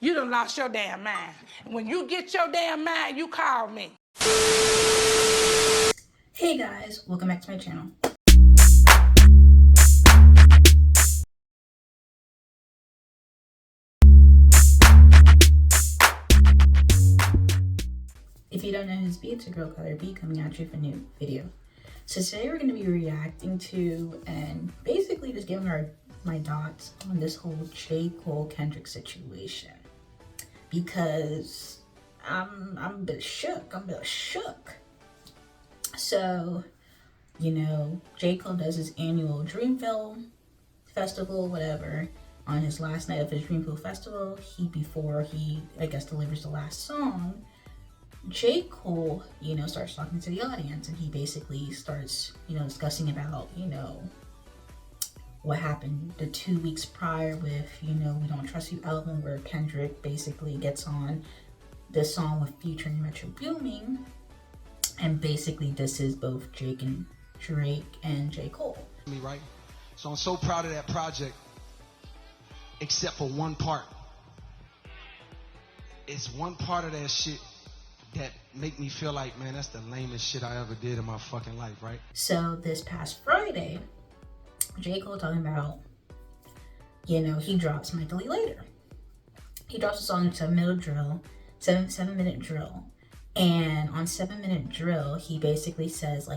You done lost your damn mind. When you get your damn mind, you call me. Hey guys, welcome back to my channel. If you don't know who's B, it's your girl Color B coming at you with a new video. So today we're going to be reacting to and basically just giving my thoughts on this whole J.Cole Kendrick situation. Because I'm a bit shook. So, you know, J.Cole does his annual Dreamville festival, whatever. On his last night of his Dreamville festival, before he delivers the last song, J.Cole, starts talking to the audience, and he basically starts, discussing about, what happened the 2 weeks prior with, We Don't Trust You album, where Kendrick basically gets on this song with featuring Metro Booming, and basically this is both Drake and J.Cole. Right? So I'm so proud of that project, except for one part. It's one part of that shit that make me feel like, man, that's the lamest shit I ever did in my fucking life, right? So this past Friday, J.Cole talking about, he drops Mentally Later. He drops a song to a middle drill, 7-minute drill. And on 7-minute drill, he basically says,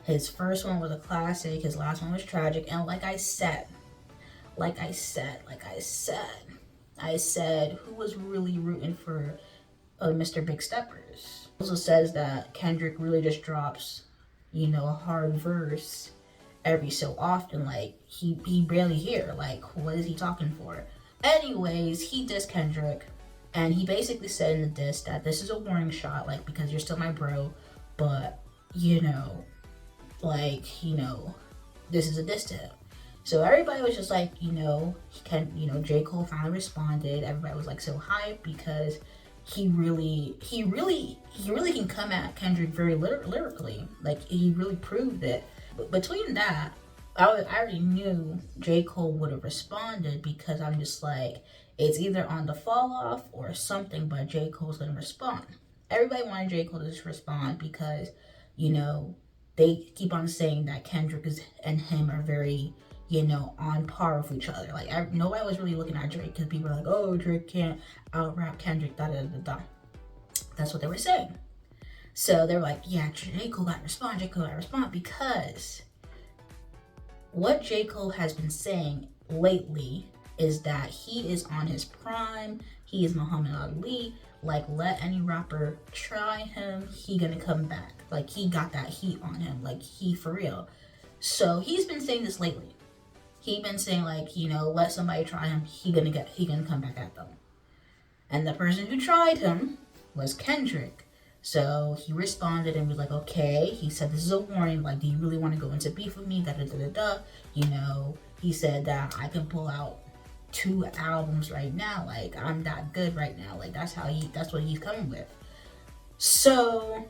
his first one was a classic, his last one was tragic. And like I said, who was really rooting for Mr. Big Steppers? Also says that Kendrick really just drops, a hard verse every so often. Like, he barely here. Like, what is he talking for? Anyways, he dissed Kendrick, and he basically said in the diss that this is a warning shot, because you're still my bro, but, this is a diss to him. So everybody was just like, J.Cole finally responded. Everybody was so hyped because he really can come at Kendrick very lyrically. He really proved it. But between that, I already knew J.Cole would have responded, because I'm just it's either on the fall off or something, but J.Cole's gonna respond. Everybody wanted J.Cole to just respond because, they keep on saying that Kendrick and him are very, on par with each other. Nobody was really looking at Drake, because people were like, oh, Drake can't out-rap Kendrick, da-da-da-da. That's what they were saying. So they were like, yeah, J.Cole got to respond, because what J.Cole has been saying lately is that he is on his prime. He is Muhammad Ali. Let any rapper try him, he gonna come back. He got that heat on him. He for real. So he's been saying this lately. He been saying let somebody try him, he gonna come back at them. And the person who tried him was Kendrick. So he responded and was like, okay. He said, this is a warning. Do you really want to go into beef with me? Da-da-da-da-da. He said that I can pull out 2 albums right now. I'm that good right now. That's what he's coming with. So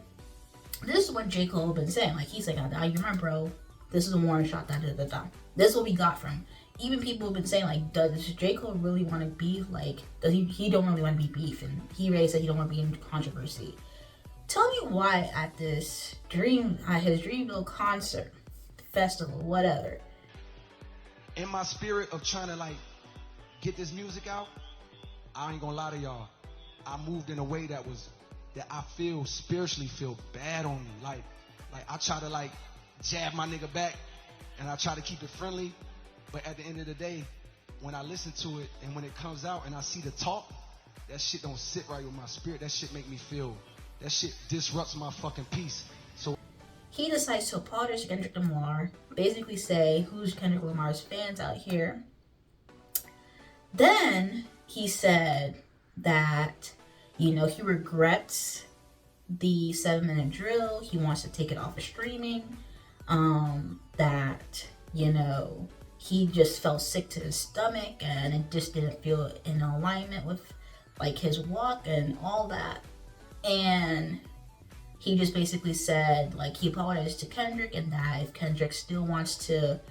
this is what J.Cole been saying. He's like, oh, you're my bro. This is a warning shot. Da-da-da-da. This is what we got from. Even people have been saying, does J.Cole really want to beef? Does he don't really want to be beef? And he already said he don't want to be in controversy. Tell me why at this his Dreamville concert, festival, whatever. In my spirit of trying to get this music out, I ain't gonna lie to y'all, I moved in a way that I spiritually feel bad on me. I try to jab my nigga back, and I try to keep it friendly, but at the end of the day, when I listen to it and when it comes out and I see the talk, that shit don't sit right with my spirit. That shit make me feel, that shit disrupts my fucking peace. So he decides to apologize to Kendrick Lamar, basically say, who's Kendrick Lamar's fans out here? Then he said that, he regrets the 7-minute drill. He wants to take it off of streaming. That, he just felt sick to his stomach, and it just didn't feel in alignment with his walk and all that. And he just basically said, he apologized to Kendrick, and that if Kendrick still wants to,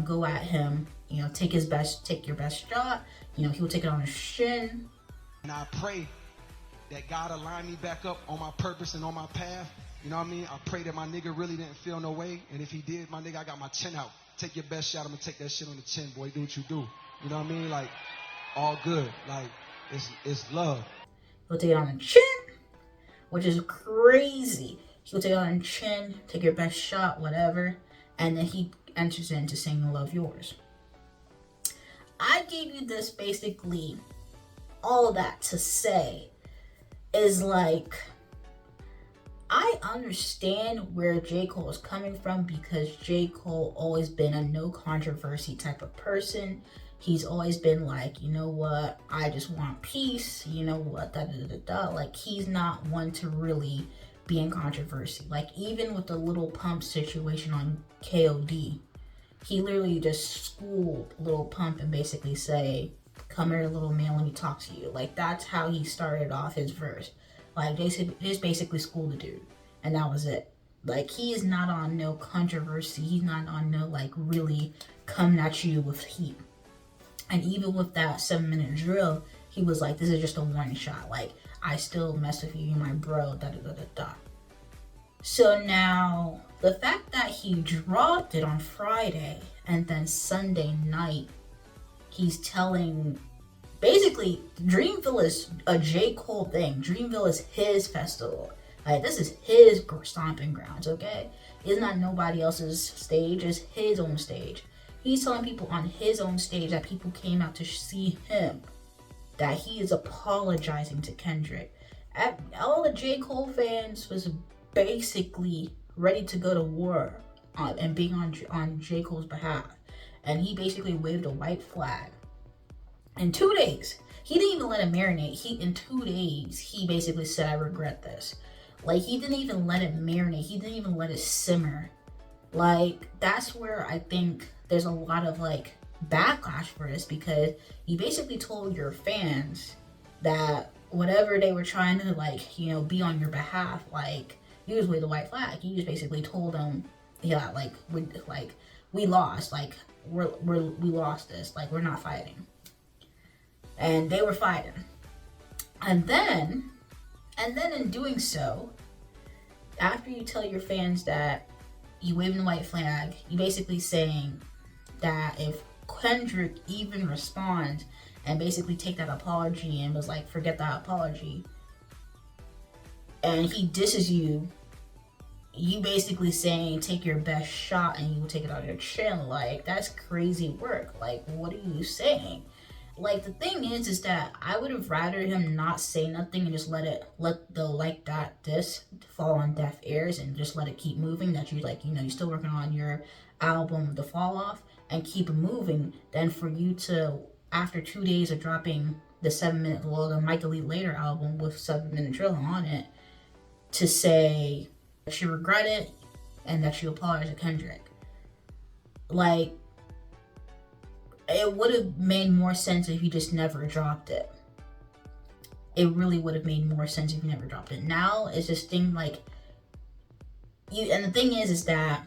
go at him, you know, take your best shot. You know, he will take it on his chin. And I pray that God align me back up on my purpose and on my path. You know what I mean? I pray that my nigga really didn't feel no way. And if he did, my nigga, I got my chin out. Take your best shot. I'm gonna take that shit on the chin, boy. Do what you do. You know what I mean? Like, all good. Like, it's love. He'll take it on the chin, which is crazy. He'll take it on the chin, take your best shot, whatever. And then he enters into singing Love Yours. I gave you this basically, all of that to say is like, I understand where J. Cole is coming from, because J. Cole always been a no controversy type of person. He's always been like, you know what, I just want peace, you know what, Like, he's not one to really be in controversy. Like, even with the Lil Pump situation on KOD, he literally just schooled Lil Pump and basically say, come here, little man, let me talk to you. Like, that's how he started off his verse. Like, they just basically schooled the dude, and that was it. Like, he is not on no controversy. He's not on no, like, really coming at you with heat. And even with that 7-minute drill, he was like, this is just a warning shot. Like, I still mess with you, you're my bro, So now, the fact that he dropped it on Friday, and then Sunday night, he's telling, basically, Dreamville is a J. Cole thing. Dreamville is his festival. Like, this is his stomping grounds, okay? It's not nobody else's stage. It's his own stage. He's telling people on his own stage that people came out to see him, that he is apologizing to Kendrick. All the J. Cole fans was basically ready to go to war and being on J. Cole's behalf. And he basically waved a white flag. In 2 days, he didn't even let it marinate. In 2 days, he basically said, I regret this. Like, he didn't even let it marinate. He didn't even let it simmer. Like, that's where I think there's a lot of, like, backlash for this, because you basically told your fans that whatever they were trying to, like, you know, be on your behalf, like, you just waved the white flag. You just basically told them, yeah, like, we lost. Like, we lost this. Like, we're not fighting. And they were fighting. And then in doing so, after you tell your fans that you waving the white flag, you basically saying that if Kendrick even responds and basically take that apology and was like, forget that apology, and he disses you, you basically saying take your best shot and you will take it on your chin. Like, that's crazy work. Like, what are you saying? Like, the thing is that I would have rather him not say nothing and just let that diss fall on deaf ears and just let it keep moving, that you, like, you know, you're still working on your album, The Fall Off, and keep it moving, than for you to, after 2 days of dropping the Might Delete Later album with 7-minute drill on it, to say that you regret it and that you apologize to Kendrick. Like, it would have made more sense if you just never dropped it. It really would have made more sense if you never dropped it. Now it's this thing like you, and the thing is that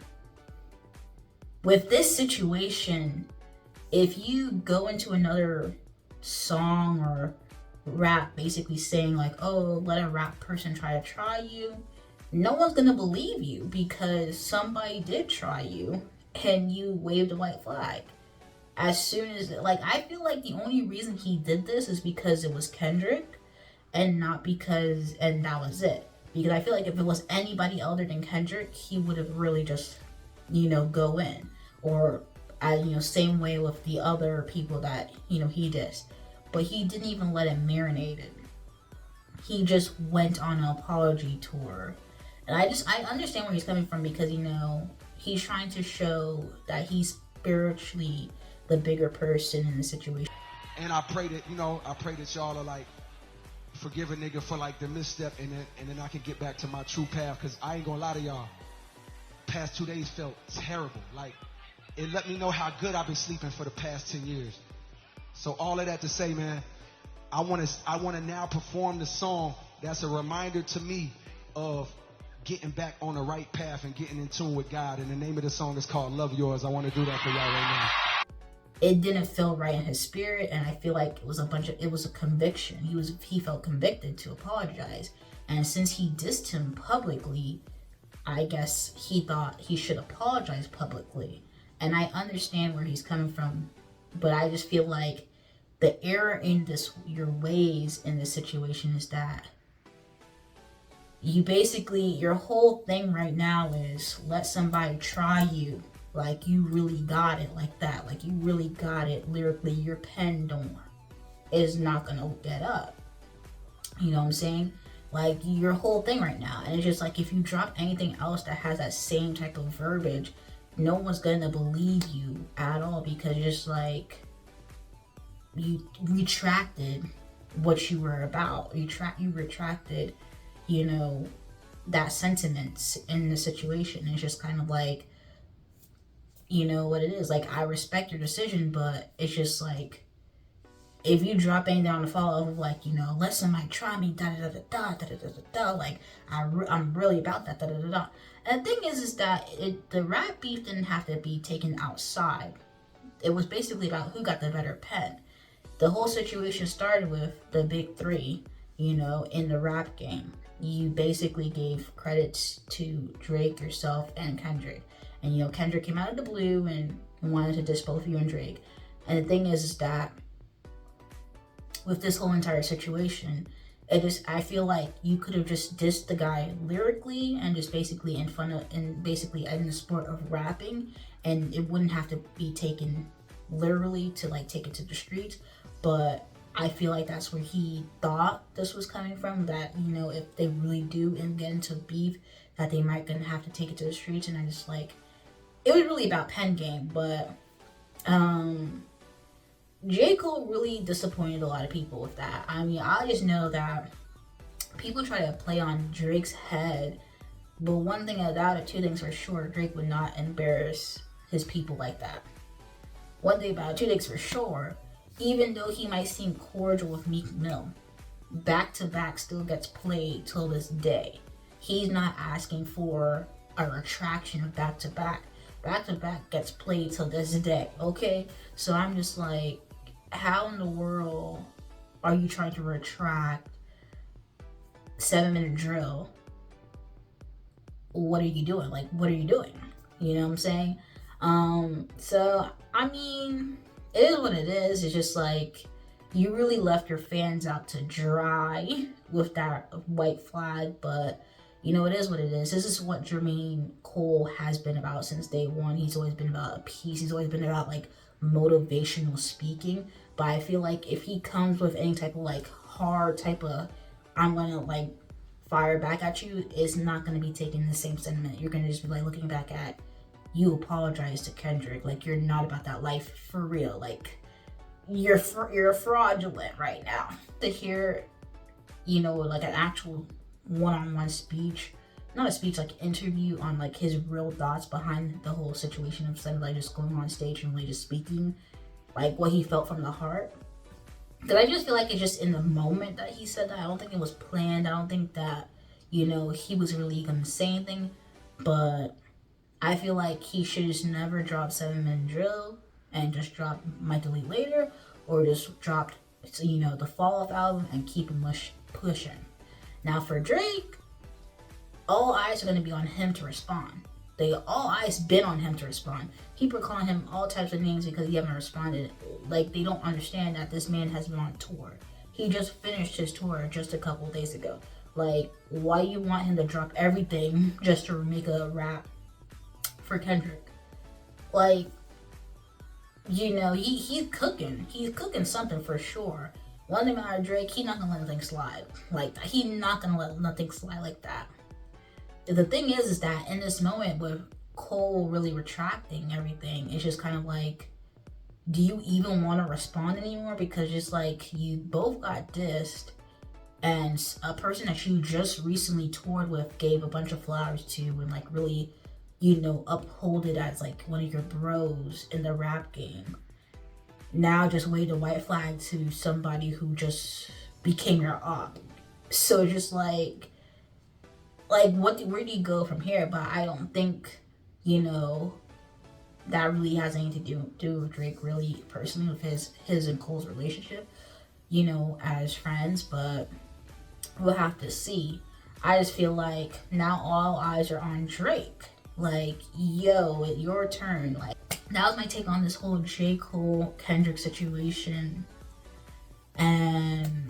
with this situation, if you go into another song or rap basically saying like, oh, let a rap person try you, no one's gonna believe you, because somebody did try you and you waved a white flag. As soon as, like, I feel like the only reason he did this is because it was Kendrick, and not because, and that was it. Because I feel like if it was anybody other than Kendrick, he would have really just, you know, go in. Or, you know, same way with the other people that, you know, he dissed. But he didn't even let it marinate it. He just went on an apology tour. And I understand where he's coming from, because, you know, he's trying to show that he's spiritually the bigger person in the situation. And I pray that, you know, y'all are like, forgive a nigga for like the misstep, and then I can get back to my true path, because I ain't gonna lie to y'all. Past 2 days felt terrible. Like, it let me know how good I've been sleeping for the past 10 years. So all of that to say, man, I wanna now perform the song that's a reminder to me of getting back on the right path and getting in tune with God. And the name of the song is called Love Yours. I want to do that for y'all right now. it didn't feel right in his spirit, and I feel like it was a conviction. He felt convicted to apologize. And since he dissed him publicly, I guess he thought he should apologize publicly. And I understand where he's coming from, but I just feel like the error in your ways in this situation is that you basically, your whole thing right now is let somebody try you like you really got it, like that, like you really got it lyrically. Your pen is not gonna get up. You know what I'm saying? Like your whole thing right now, and it's just like if you drop anything else that has that same type of verbiage, no one's gonna believe you at all, because just like you retracted what you were about. You retracted, you know, that sentiment in the situation. It's just kind of like, you know what it is. Like, I respect your decision, but it's just like, if you drop anything on the follow of like, you know, let somebody try me, da da da da da da da da, like I'm really about that, da da da da. And the thing is that the rap beef didn't have to be taken outside. It was basically about who got the better pen. The whole situation started with the big three, you know, in the rap game. You basically gave credits to Drake, yourself, and Kendrick. And, you know, Kendrick came out of the blue and wanted to diss both you and Drake. And the thing is that with this whole entire situation, I feel like you could have just dissed the guy lyrically and just basically in the sport of rapping, and it wouldn't have to be taken literally to like take it to the streets. But I feel like that's where he thought this was coming from, that, you know, if they really do and get into beef, that they might gonna have to take it to the streets. And I just like, it was really about pen game. But J.Cole really disappointed a lot of people with that. I mean, I just know that people try to play on Drake's head, but one thing about it, two things for sure, Drake would not embarrass his people like that. One thing about it, two things for sure, even though he might seem cordial with Meek Mill, Back to Back still gets played till this day. He's not asking for a retraction of Back to Back. Back to Back gets played till this day, okay? So I'm just like, how in the world are you trying to retract 7-minute drill? What are you doing? Like, what are you doing? You know what I'm saying? So, I mean, it is what it is. It's just like, you really left your fans out to dry with that white flag, but you know, it is what it is. This is what J.Cole has been about since day one. He's always been about peace. He's always been about like motivational speaking. But I feel like if he comes with any type of like hard type of, I'm gonna like fire back at you, it's not gonna be taking the same sentiment. You're gonna just be like looking back at, you apologize to Kendrick, like you're not about that life for real. Like you're fraudulent right now. To hear, you know, like an actual one-on-one speech, not a speech, like interview on like his real thoughts behind the whole situation, instead of like just going on stage and really just speaking like what he felt from the heart. Because I just feel like it's just in the moment that he said that. I don't think it was planned. I don't think that, you know, he was really gonna say anything. But I feel like he should just never drop 7-minute drill and just drop Might Delete Later, or just dropped, you know, the Fall Off album and keep him pushing. Now for Drake, all eyes are going to be on him to respond. All eyes been on him to respond. People are calling him all types of names because he haven't responded. Like, they don't understand that this man has been on tour. He just finished his tour just a couple days ago. Like, why you want him to drop everything just to make a rap for Kendrick? Like, you know, he's cooking. He's cooking something for sure. One thing about Drake, he's not gonna let nothing slide like that. He's not gonna let nothing slide like that. The thing is that in this moment with Cole really retracting everything, it's just kind of like, do you even want to respond anymore? Because just like, you both got dissed, and a person that you just recently toured with gave a bunch of flowers to, and like really, you know, uphold it as like one of your bros in the rap game, now just waved a white flag to somebody who just became your op. So just like where do you go from here? But I don't think, you know, that really has anything to do with Drake really personally, with his and Cole's relationship, you know, as friends, but we'll have to see. I just feel like now all eyes are on Drake. Like, yo, it's your turn. Like, that was my take on this whole J. Cole Kendrick situation. And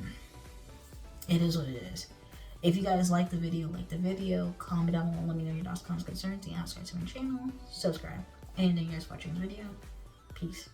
it is what it is. If you guys like the video, comment down below, let me know your thoughts, comments, concerns, and subscribe to my channel, subscribe. And thank you guys for watching this video. Peace.